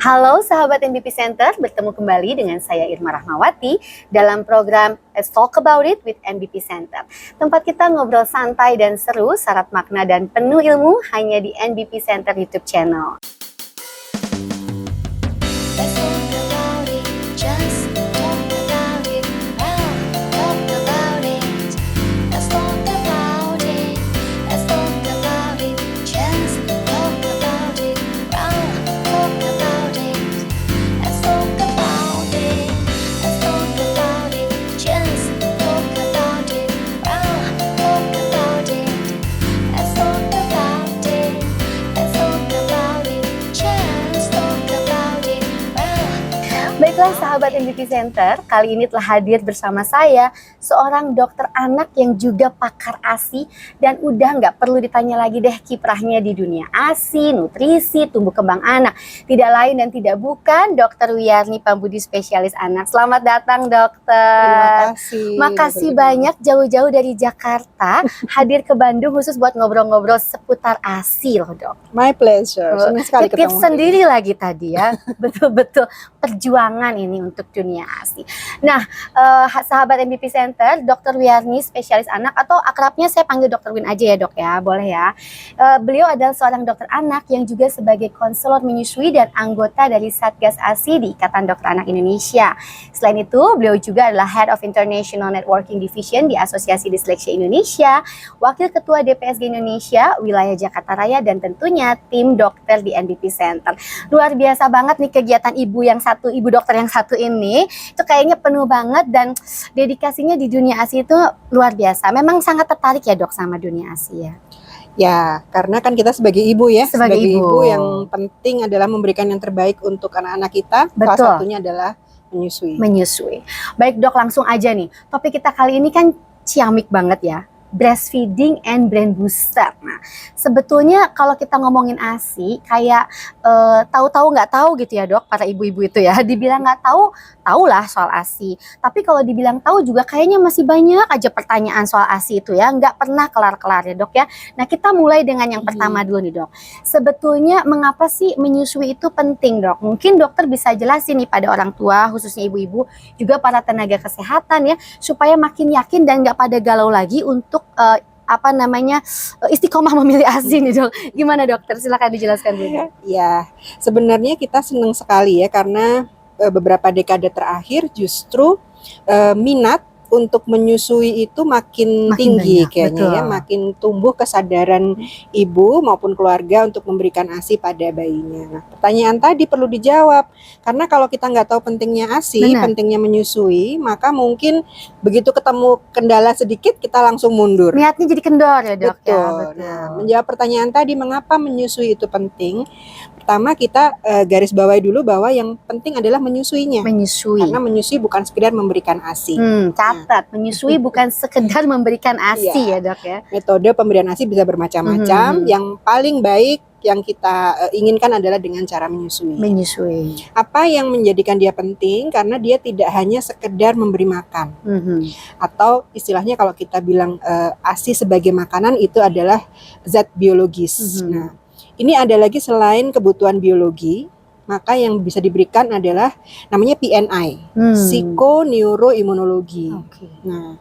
Halo sahabat MBP Center, bertemu kembali dengan saya Irma Rahmawati dalam program Let's Talk About It with MBP Center. Tempat kita ngobrol santai dan seru, syarat makna dan penuh ilmu hanya di MBP Center YouTube channel. Baiklah sahabat MBP Center, kali ini telah hadir bersama saya seorang dokter anak yang juga pakar ASI dan udah nggak perlu ditanya lagi deh kiprahnya di dunia ASI, nutrisi, tumbuh kembang anak. Tidak lain dan tidak bukan Dokter Wiyarni Pambudi spesialis anak. Selamat datang dokter. Terima kasih. Makasih banyak jauh-jauh dari Jakarta hadir ke Bandung khusus buat ngobrol-ngobrol seputar ASI loh dok. My pleasure. Senang sekali ketemu. Tips sendiri lagi tadi ya, betul-betul perjuangan ini untuk dunia ASI. Nah, sahabat MBP Center, Dokter Wiyarni spesialis anak atau akrabnya saya panggil Dokter Win aja ya dok ya, boleh ya. Beliau adalah seorang dokter anak yang juga sebagai konselor menyusui dan anggota dari Satgas ASI di Ikatan Dokter Anak Indonesia. Selain itu, beliau juga adalah Head of International Networking Division di Asosiasi Disleksia Indonesia, Wakil Ketua DPSG Indonesia, Wilayah Jakarta Raya, dan tentunya tim dokter di MBP Center. Luar biasa banget nih kegiatan ibu dokter yang satu ini, itu kayaknya penuh banget dan dedikasinya di dunia ASI itu luar biasa. Memang sangat tertarik ya dok sama dunia ASI ya? Ya, karena kan kita sebagai ibu ya, sebagai ibu yang penting adalah memberikan yang terbaik untuk anak-anak kita. Betul. Salah satunya adalah menyusui. Baik dok, langsung aja nih. Topik kita kali ini kan ciamik banget ya. Breastfeeding and brain booster. Nah, sebetulnya kalau kita ngomongin ASI, kayak tahu-tahu nggak tahu gitu ya dok, para ibu-ibu itu ya. Dibilang nggak tahu, tahulah soal ASI. Tapi kalau dibilang tahu juga kayaknya masih banyak aja pertanyaan soal ASI itu ya, nggak pernah kelar-kelar ya dok ya. Nah kita mulai dengan yang pertama dulu nih dok. Sebetulnya mengapa sih menyusui itu penting dok? Mungkin dokter bisa jelasin nih pada orang tua, khususnya ibu-ibu, juga para tenaga kesehatan ya, supaya makin yakin dan nggak pada galau lagi untuk istiqomah memilih ASI nih dok. Gimana dokter? Silakan dijelaskan dulu. Ya, sebenarnya kita senang sekali ya karena beberapa dekade terakhir justru minat untuk menyusui itu makin tinggi banyak, kayaknya betul. Ya, makin tumbuh kesadaran ibu maupun keluarga untuk memberikan ASI pada bayinya. Nah, pertanyaan tadi perlu dijawab karena kalau kita nggak tahu pentingnya ASI, pentingnya menyusui, maka mungkin begitu ketemu kendala sedikit kita langsung mundur. Niatnya jadi kendor ya dok. Betul. Ya, betul. Nah, menjawab pertanyaan tadi mengapa menyusui itu penting? Pertama kita garis bawahi dulu bahwa yang penting adalah menyusuinya. Karena menyusui bukan sekedar memberikan ASI. Catat, menyusui bukan sekedar memberikan ASI ya dok ya. Metode pemberian ASI bisa bermacam-macam. Yang paling baik yang kita inginkan adalah dengan cara menyusui. Apa yang menjadikan dia penting? Karena dia tidak hanya sekedar memberi makan. Atau istilahnya kalau kita bilang ASI sebagai makanan itu adalah zat biologis. Nah, ini ada lagi selain kebutuhan biologi, maka yang bisa diberikan adalah namanya PNI, psikoneuroimunologi. Nah,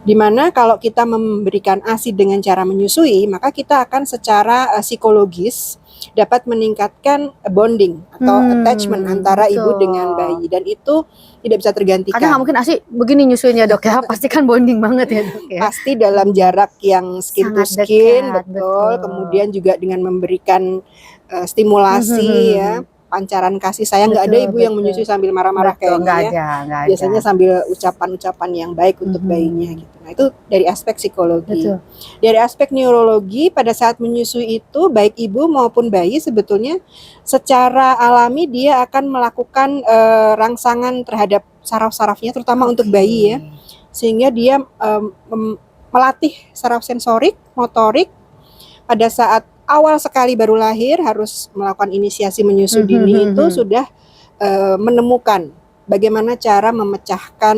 dimana kalau kita memberikan ASI dengan cara menyusui, maka kita akan secara psikologis dapat meningkatkan bonding atau attachment antara ibu dengan bayi, dan itu tidak bisa tergantikan. Karena nggak mungkin ASI begini nyusuinnya dok ya, pasti kan bonding banget ya dok ya. Pasti dalam jarak yang skin to skin, betul. Kemudian juga dengan memberikan stimulasi ya, pancaran kasih sayang. Nggak ada ibu yang menyusui sambil marah-marah kayaknya ya. Biasanya sambil ucapan-ucapan yang baik untuk bayinya gitu. Nah itu dari aspek psikologi. Dari aspek neurologi, pada saat menyusui itu baik ibu maupun bayi sebetulnya secara alami dia akan melakukan rangsangan terhadap saraf-sarafnya, terutama untuk bayi ya, sehingga dia melatih saraf sensorik, motorik. Pada saat awal sekali baru lahir harus melakukan inisiasi menyusui dini itu sudah menemukan bagaimana cara memecahkan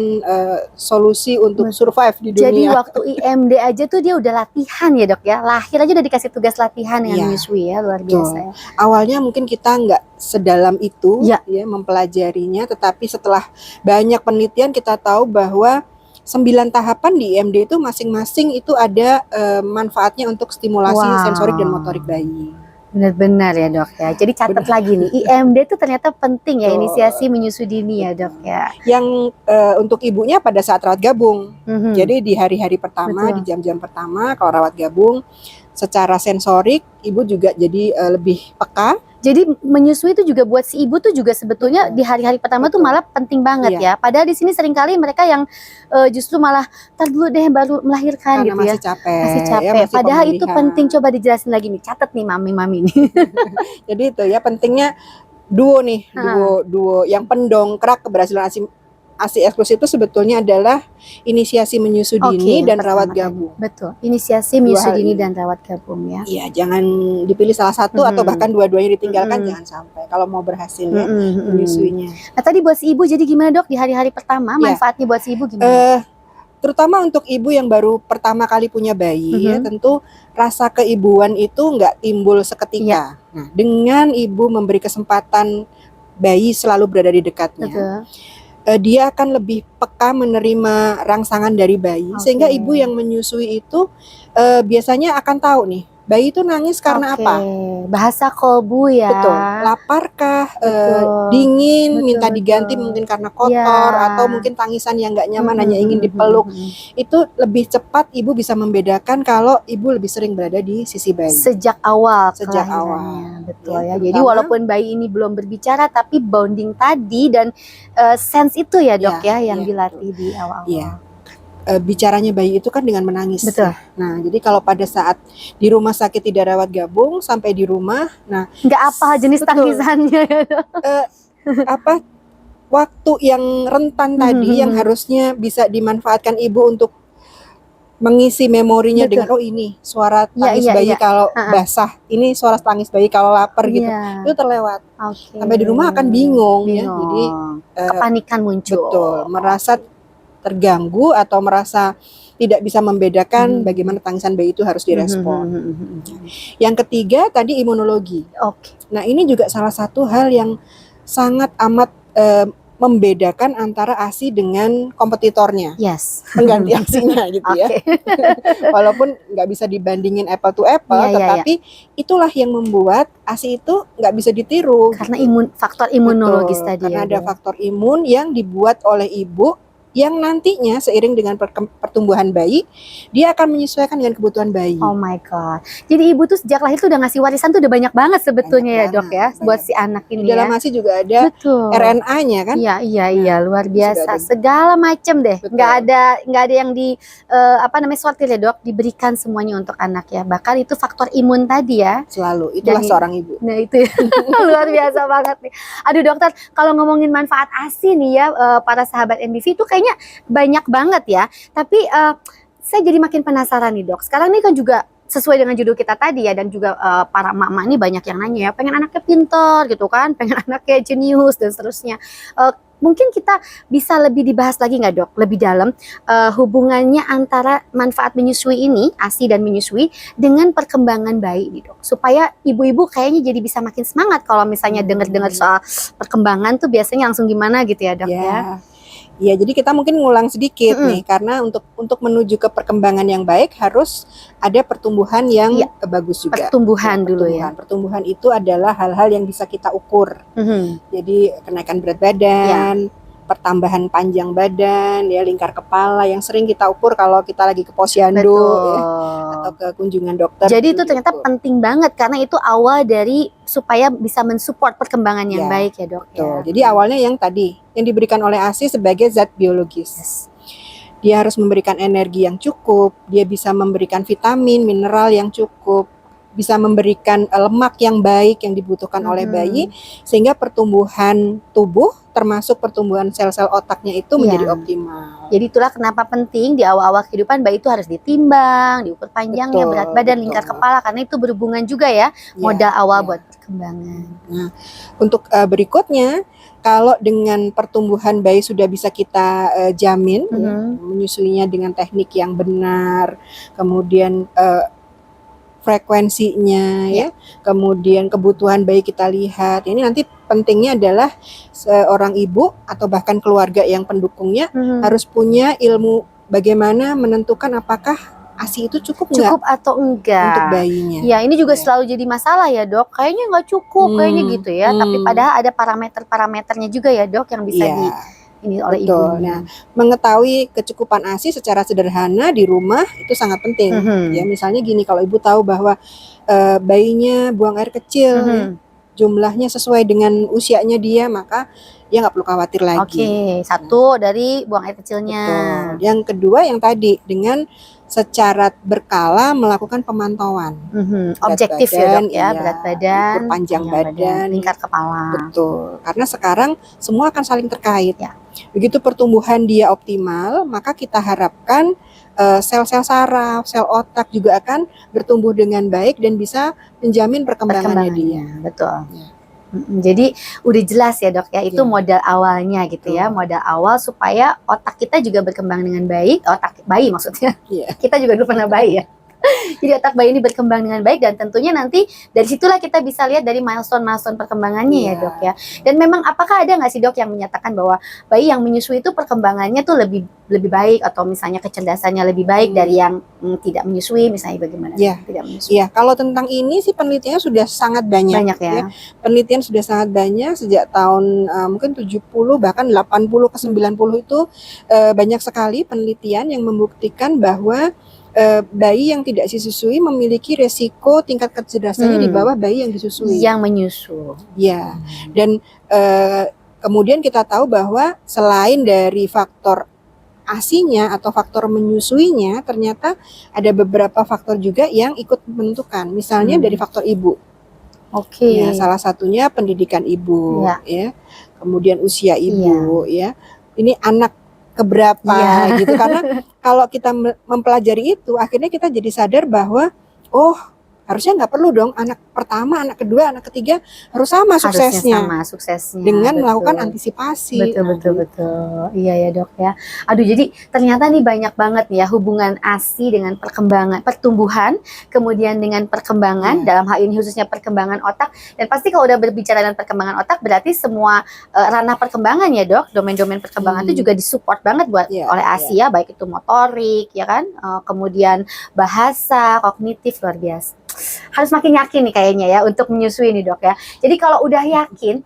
solusi untuk Betul. survive di Jadi dunia. waktu IMD aja tuh dia udah latihan ya dok ya, lahir aja udah dikasih tugas latihan dengan Iya, menyusui ya, luar betul. biasa ya. Awalnya mungkin kita nggak sedalam itu Ya. ya mempelajarinya, tetapi setelah banyak penelitian kita tahu bahwa 9 tahapan di IMD itu masing-masing itu ada manfaatnya untuk stimulasi Wow. sensorik dan motorik bayi. Benar-benar ya dok ya. Jadi catat lagi nih, IMD itu ternyata penting ya, Betul. inisiasi menyusui dini ya dok ya. Yang untuk ibunya pada saat rawat gabung. Mhm. Jadi di hari-hari pertama, Betul. di jam-jam pertama kalau rawat gabung, secara sensorik ibu juga jadi lebih peka. Jadi menyusui itu juga buat si ibu tuh juga sebetulnya Betul. di hari-hari pertama tuh Betul. malah penting banget Iya. ya. Padahal di sini seringkali mereka yang justru malah tar dulu deh baru melahirkan Karena gitu ya. masih capek, Masih ya, capek. masih Padahal itu pemulihan. penting, coba dijelasin lagi nih. Catat nih mami-mami nih. Jadi itu ya pentingnya duo nih, duo yang pendongkrak keberhasilan ASI eksklusif itu sebetulnya adalah inisiasi menyusui dini dan pertama rawat tadi. gabung. Betul. Inisiasi Dua menyusui hal dini ini. dan rawat gabung ya. Iya, jangan dipilih salah satu atau bahkan dua-duanya ditinggalkan, Mhm. jangan sampai kalau mau berhasil ya Mhm. menyusuinya. Nah tadi buat si ibu jadi gimana dok di hari-hari pertama, Ya. manfaatnya buat si ibu gimana? Terutama untuk ibu yang baru pertama kali punya bayi, ya, tentu rasa keibuan itu nggak timbul seketika. Nah, dengan ibu memberi kesempatan bayi selalu berada di dekatnya, Betul. dia akan lebih peka menerima rangsangan dari bayi, sehingga Oke. ibu yang menyusui itu biasanya akan tahu nih, bayi itu nangis karena Oke. apa. Bahasa kolbu ya. Betul, laparkah, Betul. dingin, Betul, minta diganti betul. mungkin karena kotor, Iya. atau mungkin tangisan yang nggak nyaman hanya ingin dipeluk. Itu lebih cepat ibu bisa membedakan kalau ibu lebih sering berada di sisi bayi. Sejak awal Sejak kelahirannya. Betul Ya, ya. Jadi terutama- walaupun bayi ini belum berbicara tapi bonding tadi dan sense itu ya dok ya, yang iya, dilatih di awal-awal. Iya. Bicaranya bayi itu kan dengan menangis. Betul. Nah, jadi kalau pada saat di rumah sakit tidak rawat gabung sampai di rumah, nah Nggak apa jenis betul. tangisannya ya dok. apa waktu yang rentan tadi yang harusnya bisa dimanfaatkan ibu untuk mengisi memorinya Betul. dengan oh ini suara tangis Iya, bayi iya. kalau basah, ini suara tangis bayi kalau lapar gitu. Iya. Itu terlewat. Oke. Sampai di rumah akan bingung. Ya. Jadi kepanikan muncul. betul, merasa terganggu atau merasa tidak bisa membedakan bagaimana tangisan bayi itu harus direspon. Yang ketiga tadi imunologi. Oke. Nah, ini juga salah satu hal yang sangat amat membedakan antara ASI dengan kompetitornya, Yes. pengganti ASInya gitu ya. Oke. Walaupun nggak bisa dibandingin apple to apple, Iya, iya, tetapi itulah yang membuat ASI itu nggak bisa ditiru. Karena faktor imunologis Betul, tadi karena ya, ada Dok. faktor imun yang dibuat oleh ibu yang nantinya seiring dengan pertumbuhan bayi, dia akan menyesuaikan dengan kebutuhan bayi. Oh my god. Jadi ibu tuh sejak lahir tuh udah ngasih warisan tuh udah banyak banget sebetulnya Banyak ya dok ya, banget, buat banyak si anak Di ini dalam ya. ASI juga ada Betul. RNA-nya kan? Iya luar biasa. ada. Segala macam deh. Betul. Nggak ada yang di sortir ya dok. Diberikan semuanya untuk anak ya. Bahkan itu faktor imun tadi ya. Selalu, itulah Jadi- seorang ibu. Nah itu ya. Luar biasa banget nih. Aduh dokter, kalau ngomongin manfaat ASI nih ya, para sahabat MBV itu kayaknya banyak banget ya. Tapi saya jadi makin penasaran nih dok. Sekarang ini kan juga sesuai dengan judul kita tadi ya, dan juga para emak-emak ini banyak yang nanya ya, pengen anaknya pinter gitu kan, pengen anaknya jenius dan seterusnya. Mungkin kita bisa lebih dibahas lagi nggak dok, lebih dalam hubungannya antara manfaat menyusui ini, ASI dan menyusui, dengan perkembangan bayi nih dok, supaya ibu-ibu kayaknya jadi bisa makin semangat kalau misalnya dengar-dengar soal perkembangan tuh biasanya langsung gimana gitu ya dok ya. Ya, jadi kita mungkin ngulang sedikit nih, karena untuk menuju ke perkembangan yang baik harus ada pertumbuhan yang bagus juga. Pertumbuhan dulu ya. Pertumbuhan itu adalah hal-hal yang bisa kita ukur. Jadi kenaikan berat badan, pertambahan panjang badan, ya lingkar kepala yang sering kita ukur kalau kita lagi ke posyandu ya, atau ke kunjungan dokter. Jadi itu ternyata penting banget karena itu awal dari supaya bisa mensupport perkembangan yang baik ya dok. Betul. Jadi awalnya yang tadi yang diberikan oleh ASI sebagai zat biologis. Dia harus memberikan energi yang cukup, dia bisa memberikan vitamin, mineral yang cukup, bisa memberikan lemak yang baik yang dibutuhkan oleh bayi, sehingga pertumbuhan tubuh termasuk pertumbuhan sel-sel otaknya itu menjadi optimal. Jadi itulah kenapa penting di awal-awal kehidupan bayi itu harus ditimbang, diukur panjangnya, berat badan, lingkar kepala, karena itu berhubungan juga ya modal awal buat perkembangan. Nah, untuk berikutnya, kalau dengan pertumbuhan bayi sudah bisa kita jamin, menyusuinya dengan teknik yang benar, kemudian frekuensinya ya, kemudian kebutuhan bayi kita lihat. Ini nanti pentingnya adalah seorang ibu atau bahkan keluarga yang pendukungnya harus punya ilmu bagaimana menentukan apakah ASI itu cukup atau enggak untuk bayinya. Ya, ini juga selalu jadi masalah ya, Dok. Kayaknya nggak cukup, kayaknya gitu ya. Tapi padahal ada parameternya juga ya, Dok, yang bisa ini oleh ibu. Nah, mengetahui kecukupan ASI secara sederhana di rumah itu sangat penting. Ya, misalnya gini, kalau ibu tahu bahwa bayinya buang air kecil, ya, jumlahnya sesuai dengan usianya dia, maka dia nggak perlu khawatir lagi. Satu dari buang air kecilnya. Betul. Yang kedua yang tadi dengan secara berkala melakukan pemantauan. Objektif ya, Dok ya, berat badan, ukur panjang badan, lingkar kepala. Betul. Karena sekarang semua akan saling terkait. Begitu pertumbuhan dia optimal, maka kita harapkan sel-sel saraf, sel otak juga akan bertumbuh dengan baik dan bisa menjamin perkembangannya dia. Betul. Jadi udah jelas ya, Dok ya, itu modal awalnya gitu ya, modal awal supaya otak kita juga berkembang dengan baik, otak bayi maksudnya. Kita juga dulu pernah bayi ya. Jadi otak bayi ini berkembang dengan baik, dan tentunya nanti dari situlah kita bisa lihat dari milestone perkembangannya ya, Dok ya. Dan memang apakah ada nggak sih, Dok, yang menyatakan bahwa bayi yang menyusui itu perkembangannya tuh lebih baik, atau misalnya kecerdasannya lebih baik dari yang tidak menyusui, misalnya bagaimana? Tidak menyusui. Kalau tentang ini sih penelitiannya sudah sangat banyak ya. Penelitian sudah sangat banyak sejak tahun mungkin 70 bahkan 80 ke 90 itu banyak sekali penelitian yang membuktikan bahwa bayi yang tidak disusui memiliki resiko tingkat kecerdasannya di bawah bayi yang disusui. Yang menyusu. Ya, dan kemudian kita tahu bahwa selain dari faktor ASI-nya atau faktor menyusuinya, ternyata ada beberapa faktor juga yang ikut menentukan. Misalnya dari faktor ibu. Ya, salah satunya pendidikan ibu, ya. Kemudian usia ibu, ya. Ini anak keberapa gitu, karena kalau kita mempelajari itu akhirnya kita jadi sadar bahwa harusnya nggak perlu dong anak pertama, anak kedua, anak ketiga harus sama suksesnya dengan melakukan antisipasi. Betul. Iya ya, Dok ya. Aduh, jadi ternyata nih banyak banget ya hubungan ASI dengan perkembangan pertumbuhan, kemudian dengan perkembangan dalam hal ini khususnya perkembangan otak. Dan pasti kalau udah berbicara dengan perkembangan otak berarti semua ranah perkembangan ya, Dok, domain-domain perkembangan itu juga disupport banget buat oleh ASI ya, baik itu motorik ya kan, kemudian bahasa, kognitif, luar biasa. Harus makin yakin nih kayaknya ya untuk menyusui nih, Dok ya. Jadi kalau udah yakin,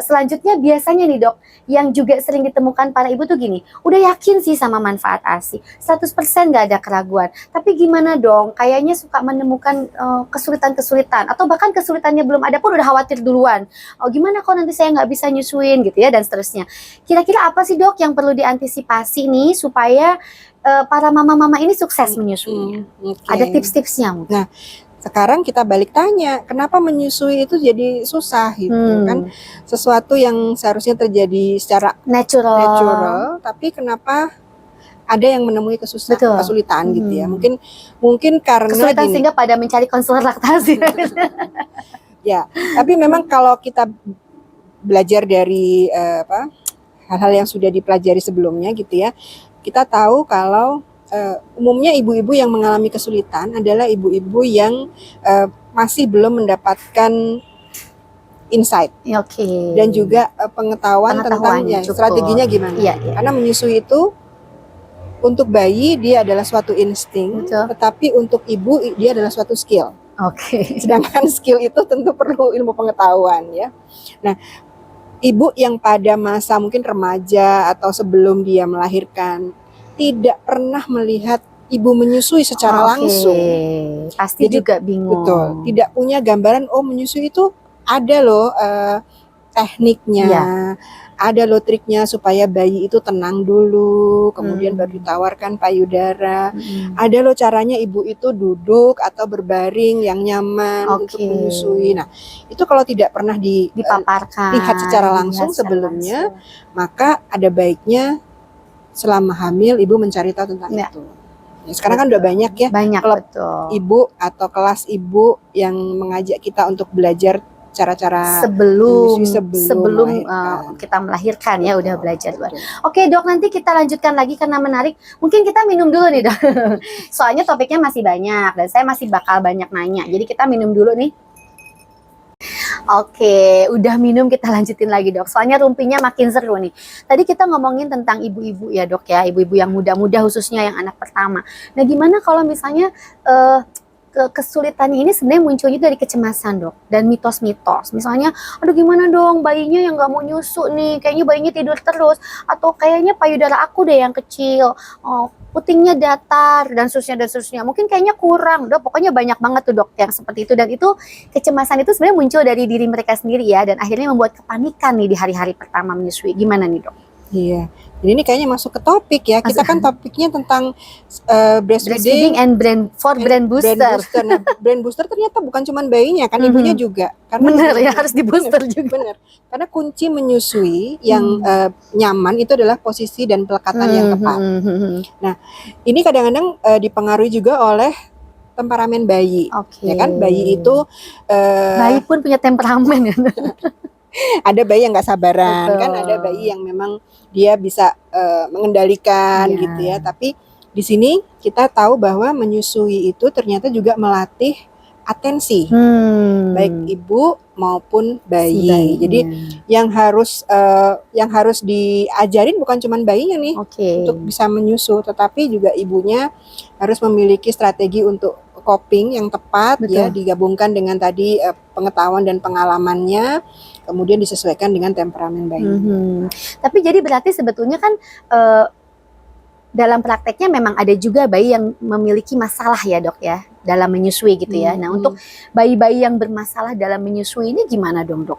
selanjutnya biasanya nih, Dok, yang juga sering ditemukan para ibu tuh gini, udah yakin sih sama manfaat ASI, 100% nggak ada keraguan, tapi gimana dong, kayaknya suka menemukan kesulitan-kesulitan, atau bahkan kesulitannya belum ada pun udah khawatir duluan, gimana kalau nanti saya nggak bisa nyusuin gitu ya, dan seterusnya. Kira-kira apa sih, Dok, yang perlu diantisipasi nih supaya para mama-mama ini sukses menyusuinya? Ada tips-tipsnya mungkin? Nah, sekarang kita balik tanya, kenapa menyusui itu jadi susah gitu kan? Sesuatu yang seharusnya terjadi secara natural, tapi kenapa ada yang menemui kesulitan gitu ya? Mungkin karena kesulitan sehingga pada mencari konselor laktasi. Ya, tapi memang kalau kita belajar dari hal-hal yang sudah dipelajari sebelumnya gitu ya, kita tahu kalau umumnya ibu-ibu yang mengalami kesulitan adalah ibu-ibu yang masih belum mendapatkan insight dan juga pengetahuan tentang strateginya gimana. Karena menyusui itu untuk bayi dia adalah suatu insting, tetapi untuk ibu dia adalah suatu skill. Sedangkan skill itu tentu perlu ilmu pengetahuan ya. Nah, ibu yang pada masa mungkin remaja atau sebelum dia melahirkan tidak pernah melihat ibu menyusui secara langsung, pasti jadi, juga bingung. Betul, tidak punya gambaran menyusui itu ada loh tekniknya. Iya. Ada loh triknya supaya bayi itu tenang dulu, kemudian baru ditawarkan payudara. Ada loh caranya ibu itu duduk atau berbaring yang nyaman untuk menyusui. Nah, itu kalau tidak pernah dipaparkan, lihat secara langsung sebelumnya, maka ada baiknya selama hamil ibu mencari tahu tentang itu. Ya, sekarang kan udah banyak ya klub ibu atau kelas ibu yang mengajak kita untuk belajar cara-cara sebelum kita melahirkan ya, udah belajar. Oke dok, nanti kita lanjutkan lagi karena menarik. Mungkin kita minum dulu nih dok. Soalnya topiknya masih banyak dan saya masih bakal banyak nanya. Jadi kita minum dulu nih. Oke, udah minum, kita lanjutin lagi dok. Soalnya rumpinya makin seru nih. Tadi kita ngomongin tentang ibu-ibu ya dok ya, ibu-ibu yang muda-muda khususnya yang anak pertama. Nah gimana kalau misalnya kesulitannya ini sebenarnya munculnya dari kecemasan dok dan mitos-mitos. Misalnya, aduh gimana dong bayinya yang nggak mau nyusu nih, kayaknya bayinya tidur terus, atau kayaknya payudara aku deh yang kecil, putingnya datar dan seterusnya. Mungkin kayaknya kurang dok. Pokoknya banyak banget tuh dok yang seperti itu, dan itu kecemasan itu sebenarnya muncul dari diri mereka sendiri ya, dan akhirnya membuat kepanikan nih di hari-hari pertama menyusui. Gimana nih dok? Iya, jadi ini kayaknya masuk ke topik ya. Kita kan topiknya tentang breastfeeding and brand booster. Nah, brand booster ternyata bukan cuma bayinya kan, ibunya juga. Karena bener ya, harus di booster juga. Bener. Karena kunci menyusui yang nyaman itu adalah posisi dan pelekatan yang tepat. Nah, ini kadang-kadang dipengaruhi juga oleh temperamen bayi. Ya kan, bayi itu bayi pun punya temperamen ya. Ada bayi yang nggak sabaran. Betul. Kan ada bayi yang memang dia bisa mengendalikan gitu ya. Tapi di sini kita tahu bahwa menyusui itu ternyata juga melatih atensi, baik ibu maupun bayi. Jadi yang harus diajarin bukan cuma bayinya nih untuk bisa menyusu, tetapi juga ibunya harus memiliki strategi untuk coping yang tepat. Ya, digabungkan dengan tadi pengetahuan dan pengalamannya, kemudian disesuaikan dengan temperamen bayi. Tapi jadi berarti sebetulnya kan dalam prakteknya memang ada juga bayi yang memiliki masalah ya dok ya dalam menyusui gitu ya. Nah untuk bayi-bayi yang bermasalah dalam menyusui ini gimana dong dok?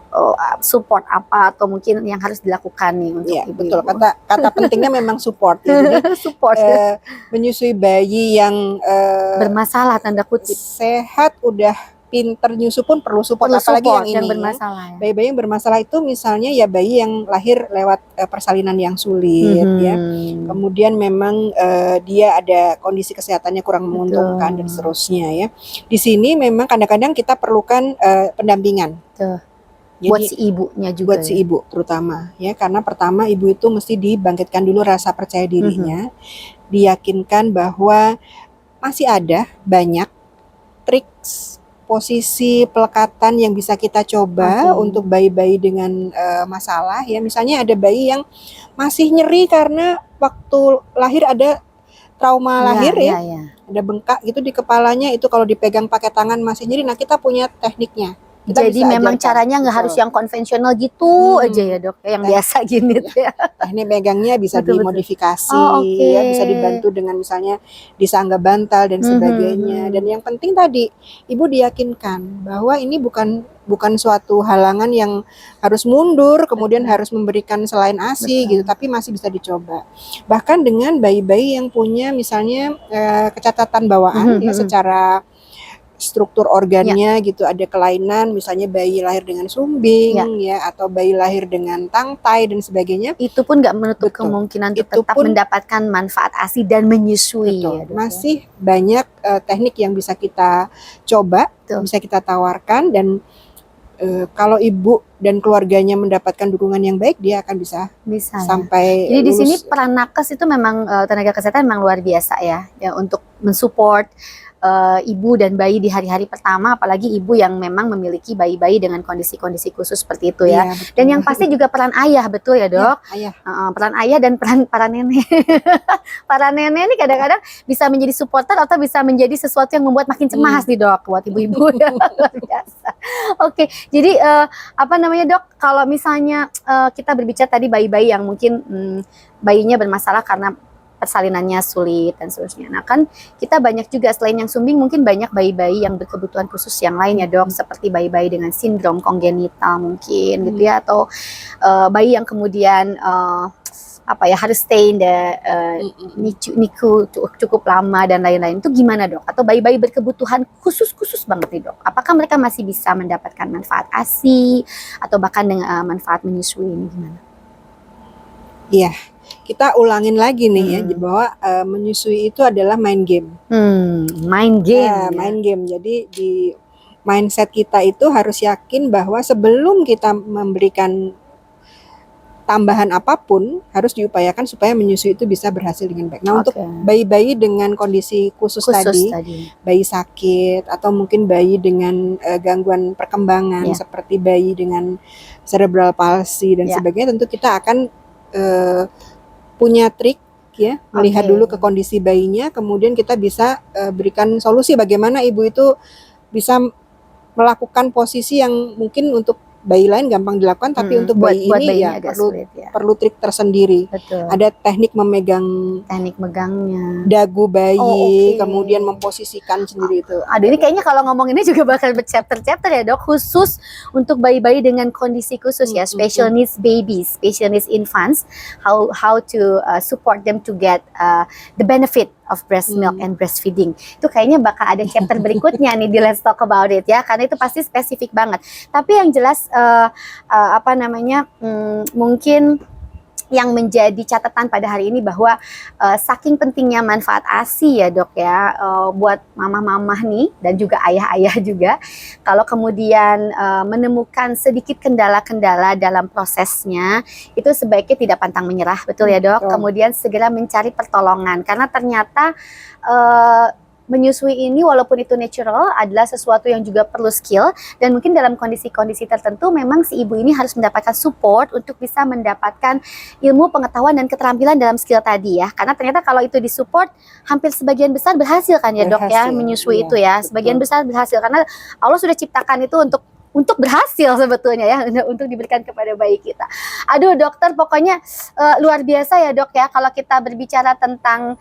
Support apa atau mungkin yang harus dilakukan nih untuk ibu-ibu? Betul, kata pentingnya memang support. Ya. Jadi, support. Menyusui bayi yang bermasalah tanda kutip, sehat udah pinter nyusu pun perlu support, apalagi yang ini bermasalah. Bayi-bayi yang bermasalah itu misalnya ya bayi yang lahir lewat persalinan yang sulit ya. Kemudian memang dia ada kondisi kesehatannya kurang menguntungkan dan seterusnya ya. Di sini memang kadang-kadang kita perlukan pendampingan. Jadi, buat si ibunya juga. Buat si ibu terutama ya, karena pertama ibu itu mesti dibangkitkan dulu rasa percaya dirinya, diyakinkan bahwa masih ada banyak trik, posisi pelekatan yang bisa kita coba untuk bayi-bayi dengan masalah ya. Misalnya ada bayi yang masih nyeri karena waktu lahir ada trauma lahir ya. Ada bengkak gitu di kepalanya, itu kalau dipegang pakai tangan masih nyeri. Nah, kita punya tekniknya. Jadi memang caranya nggak harus yang konvensional gitu aja ya dok, yang biasa gini ya. Teknik megangnya bisa dimodifikasi, ya, bisa dibantu dengan misalnya disangga bantal dan sebagainya. Dan yang penting tadi ibu diyakinkan bahwa ini bukan suatu halangan yang harus mundur kemudian harus memberikan selain ASI gitu, tapi masih bisa dicoba. Bahkan dengan bayi-bayi yang punya misalnya kecacatan bawaan ya, secara struktur organnya gitu ada kelainan, misalnya bayi lahir dengan sumbing ya, atau bayi lahir dengan tangtai dan sebagainya, itu pun nggak menutup kemungkinan untuk tetap mendapatkan manfaat ASI dan menyusui ya, masih banyak teknik yang bisa kita coba, bisa kita tawarkan, dan kalau ibu dan keluarganya mendapatkan dukungan yang baik, dia akan bisa sampai jadi lulus. Di sini peran nakes itu memang tenaga kesehatan memang luar biasa ya untuk mensupport ibu dan bayi di hari-hari pertama, apalagi ibu yang memang memiliki bayi-bayi dengan kondisi-kondisi khusus seperti itu ya. Dan yang pasti juga peran ayah, betul ya dok? Peran ayah dan peran para nenek. Para nenek ini kadang-kadang bisa menjadi supporter atau bisa menjadi sesuatu yang membuat makin cemas nih dok buat ibu-ibu ya. Luar biasa. Oke, jadi apa namanya dok? Kalau misalnya kita berbicara tadi bayi-bayi yang mungkin bayinya bermasalah karena persalinannya sulit dan seterusnya. Nah kan kita banyak juga selain yang sumbing mungkin banyak bayi-bayi yang berkebutuhan khusus yang lain ya dok, seperti bayi-bayi dengan sindrom kongenital mungkin gitu ya, atau bayi yang kemudian harus stay in the NICU cukup lama dan lain-lain. Itu gimana dok? Atau bayi-bayi berkebutuhan khusus banget nih dok? Apakah mereka masih bisa mendapatkan manfaat ASI atau bahkan dengan manfaat menyusui ini gimana? Iya, kita ulangin lagi nih ya bahwa menyusui itu adalah main game. Main game. Ya, main game. Jadi di mindset kita itu harus yakin bahwa sebelum kita memberikan tambahan apapun harus diupayakan supaya menyusui itu bisa berhasil dengan baik. Nah, untuk bayi-bayi dengan kondisi khusus tadi, bayi sakit atau mungkin bayi dengan gangguan perkembangan seperti bayi dengan cerebral palsy dan sebagainya, tentu kita akan punya trik ya, melihat dulu ke kondisi bayinya, kemudian kita bisa berikan solusi bagaimana ibu itu bisa melakukan posisi yang mungkin untuk bayi lain gampang dilakukan, tapi untuk bayi ini ya perlu trik tersendiri. Betul. Ada teknik megangnya, dagu bayi, kemudian memposisikan sendiri itu. Aduh, ini kayaknya kalau ngomong ini juga bakal berchapter-chapter ya dok, khusus untuk bayi-bayi dengan kondisi khusus ya, special needs babies, special needs infants, how to support them to get the benefit of breast milk and breastfeeding. Itu kayaknya bakal ada chapter berikutnya nih di Let's Talk About It ya, karena itu pasti spesifik banget. Tapi yang jelas mungkin yang menjadi catatan pada hari ini bahwa saking pentingnya manfaat ASI ya dok ya, buat mama-mama nih dan juga ayah-ayah juga, kalau kemudian menemukan sedikit kendala-kendala dalam prosesnya, itu sebaiknya tidak pantang menyerah, betul ya dok? Kemudian segera mencari pertolongan, karena ternyata menyusui ini walaupun itu natural adalah sesuatu yang juga perlu skill, dan mungkin dalam kondisi-kondisi tertentu memang si ibu ini harus mendapatkan support untuk bisa mendapatkan ilmu, pengetahuan dan keterampilan dalam skill tadi ya, karena ternyata kalau itu disupport hampir sebagian besar berhasil kan ya dok ya, menyusui itu ya, sebagian besar berhasil karena Allah sudah ciptakan itu untuk berhasil sebetulnya ya, untuk diberikan kepada bayi kita. Aduh dokter, pokoknya luar biasa ya dok ya, kalau kita berbicara tentang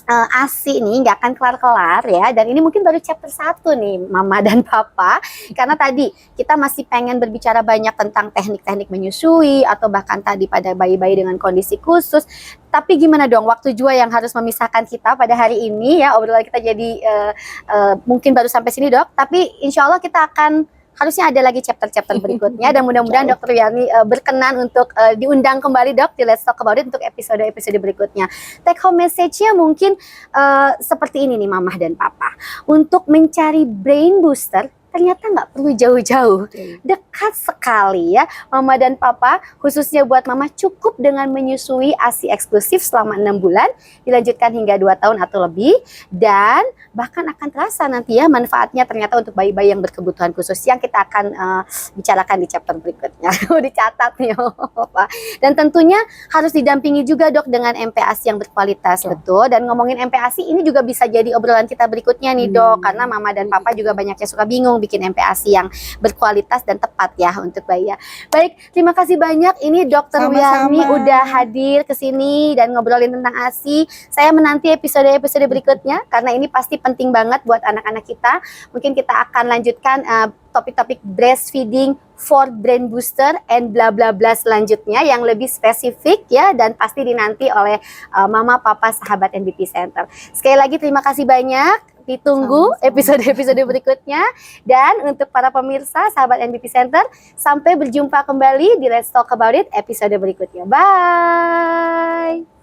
ASI nih nggak akan kelar-kelar ya, dan ini mungkin baru chapter 1 nih mama dan papa, karena tadi kita masih pengen berbicara banyak tentang teknik-teknik menyusui atau bahkan tadi pada bayi-bayi dengan kondisi khusus. Tapi gimana dong, waktu juga yang harus memisahkan kita pada hari ini ya, obrolan kita jadi mungkin baru sampai sini dok, tapi insya Allah kita akan harusnya ada lagi chapter-chapter berikutnya, dan mudah-mudahan Dr. Wiyarni berkenan untuk diundang kembali dok di Let's Talk About It untuk episode-episode berikutnya. Take home message-nya mungkin seperti ini nih mamah dan papa. Untuk mencari brain booster ternyata nggak perlu jauh-jauh, dekat sekali ya mama dan papa. Khususnya buat mama, cukup dengan menyusui ASI eksklusif selama 6 bulan, dilanjutkan hingga 2 tahun atau lebih, dan bahkan akan terasa nanti ya manfaatnya ternyata untuk bayi-bayi yang berkebutuhan khusus, yang kita akan bicarakan di chapter berikutnya. Dicatat nih Pak. Dan tentunya harus didampingi juga dok dengan MPASI yang berkualitas. Betul. Dan ngomongin MPASI ini juga bisa jadi obrolan kita berikutnya nih dok, karena mama dan papa juga banyak yang suka bingung bikin MPASI yang berkualitas dan tepat ya untuk bayi ya. Baik, terima kasih banyak. Ini Dr. Wiyarni udah hadir ke sini dan ngobrolin tentang ASI. Saya menanti episode-episode berikutnya karena ini pasti penting banget buat anak-anak kita. Mungkin kita akan lanjutkan topik-topik breastfeeding for brain booster and bla bla bla selanjutnya yang lebih spesifik ya, dan pasti dinanti oleh mama, papa, sahabat NBP Center. Sekali lagi terima kasih banyak. Ditunggu episode-episode berikutnya. Dan untuk para pemirsa sahabat NBP Center, sampai berjumpa kembali di Let's Talk About It episode berikutnya. Bye.